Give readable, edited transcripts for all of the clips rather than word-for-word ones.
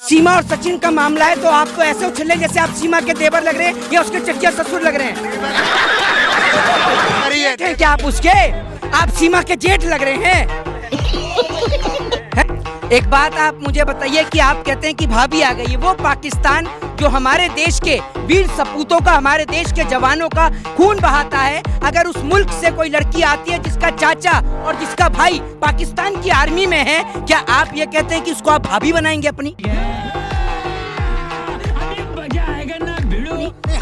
सीमा और सचिन का मामला है तो आप तो ऐसे उछल रहे जैसे आप सीमा के देवर लग रहे हैं या उसके चचिया ससुर लग रहे हैं। क्या आप उसके, आप सीमा के जेठ लग रहे हैं। एक बात आप मुझे बताइए कि आप कहते हैं कि भाभी आ गई, वो पाकिस्तान जो हमारे देश के वीर सपूतों का, हमारे देश के जवानों का खून बहाता है, अगर उस मुल्क से कोई लड़की आती है जिसका चाचा और जिसका भाई पाकिस्तान की आर्मी में है, क्या आप ये कहते हैं कि उसको आप भाभी बनाएंगे अपनी?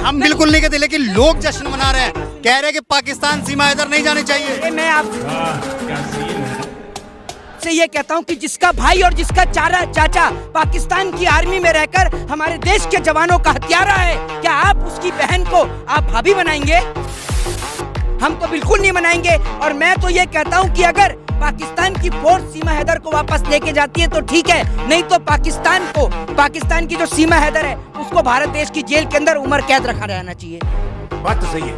हम बिल्कुल नहीं कहते, लेकिन लोग जश्न मना रहे हैं, कह रहे हैं कि पाकिस्तान सीमा हैदर नहीं जानी चाहिए। मैं आपसे ये कहता हूँ कि जिसका भाई और जिसका चाचा पाकिस्तान की आर्मी में रहकर हमारे देश के जवानों का हत्यारा है, क्या आप उसकी बहन को आप भाभी बनाएंगे? हम तो बिल्कुल नहीं बनाएंगे। और मैं तो ये कहता हूँ कि अगर पाकिस्तान की फोर्स सीमा हैदर को वापस लेके जाती है तो ठीक है, नहीं तो पाकिस्तान की जो सीमा हैदर है उसको भारत देश की जेल के अंदर उम्र कैद रखा रहना चाहिए। बात तो सही है।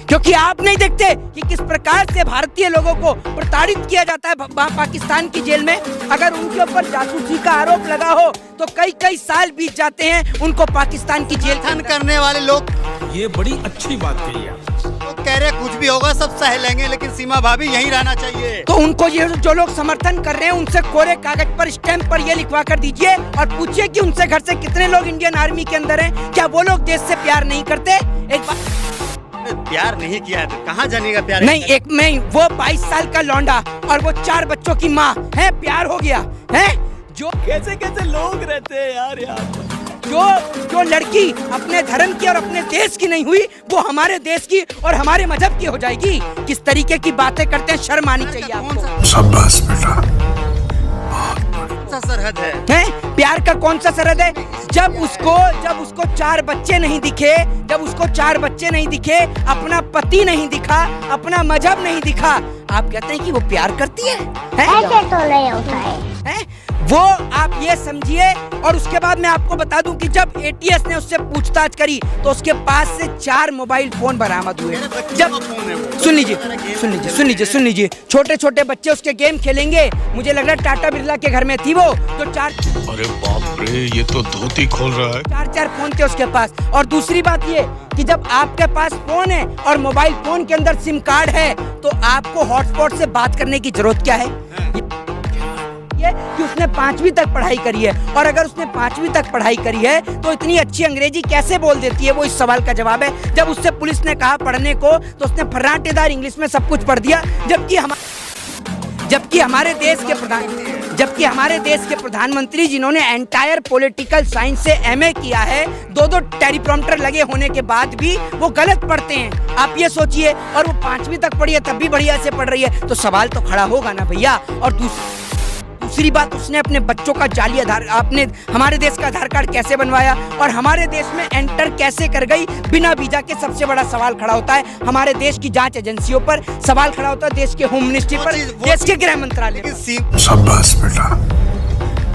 क्योंकि आप नहीं देखते कि किस प्रकार से भारतीय लोगों को प्रताड़ित किया जाता है पाकिस्तान की जेल में। अगर उनके ऊपर जासूसी का आरोप लगा हो तो कई साल बीत जाते हैं उनको पाकिस्तान की जेल करने वाले लोग, ये बड़ी अच्छी बात कही आप। तो कह रहे कुछ भी होगा सब सह लेंगे, लेकिन सीमा भाभी यहीं रहना चाहिए। तो उनको ये जो लोग समर्थन कर रहे हैं उनसे कोरे कागज पर स्टैंप पर ये लिखवा कर दीजिए और पूछिए कि उनसे घर से कितने लोग इंडियन आर्मी के अंदर हैं। क्या वो लोग देश से प्यार नहीं करते? एक बात, प्यार नहीं किया है तो कहाँ जानेगा प्यार? नहीं, वो 22 साल का लौंडा और वो 4 बच्चों की माँ है, प्यार हो गया है? जो कैसे लोग रहते हैं यार जो लड़की अपने धर्म की और अपने देश की नहीं हुई वो हमारे देश की और हमारे मजहब की हो जाएगी। किस तरीके की बातें करते हैं, शर्म आनी चाहिए आपको। शाबाश बेटा, कौन सा सरहद है? प्यार का कौन सा सरहद है? जब उसको 4 बच्चे नहीं दिखे, अपना पति नहीं दिखा, अपना मजहब नहीं दिखा, आप कहते हैं कि वो प्यार करती है? ऐसे तो नहीं होता है। वो आप ये समझिए। और उसके बाद मैं आपको बता दूं कि जब एटीएस ने उससे पूछताछ करी तो उसके पास से 4 मोबाइल फोन बरामद हुए। जब सुन लीजिए, छोटे बच्चे उसके गेम खेलेंगे। मुझे लग रहा है टाटा बिरला के घर में थी वो जो 4, अरे बाप रे, ये तो धोती खोल रहा है। 4 फोन थे उसके पास। और दूसरी बात ये कि जब आपके पास फोन है और मोबाइल फोन के अंदर सिम कार्ड है तो आपको हॉटस्पॉट से बात करने की जरूरत क्या है? कि उसने 5वीं तक पढ़ाई करी है, और अगर उसने 5वीं तक पढ़ाई करी है तो इतनी अच्छी अंग्रेजी कैसे बोल देती है? वो इस सवाल का जवाब है। जब उससे पुलिस ने कहा पढ़ने को तो उसने फर्राटेदार इंग्लिश में सब कुछ पढ़ दिया। जबकि हमारे देश के प्रधानमंत्री जिन्होंने एंटायर पॉलिटिकल साइंस से एमए किया है, 2 टेलीप्रॉम्प्टर लगे होने के बाद भी वो गलत पढ़ते हैं। आप ये सोचिए, और वो 5वीं तक पढ़ी है तब भी बढ़िया से पढ़ रही है, तो सवाल तो खड़ा होगा ना भैया। और दूसरी बात, उसने अपने बच्चों का जाली हमारे देश का आधार कार्ड कैसे बनवाया और हमारे देश में एंटर कैसे कर गई बिना वीजा के? सबसे बड़ा सवाल खड़ा होता है हमारे देश की जांच एजेंसियों पर, सवाल खड़ा होता है देश के होम मिनिस्ट्री पर, देश के गृह मंत्रालय पर। शाबाश बेटा,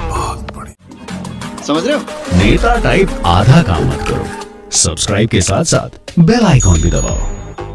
बहुत बढ़िया। समझ रहे हो? नेता टाइप आधा काम मत करो, सब्सक्राइब के साथ साथ बेल आइकॉन भी दबाओ।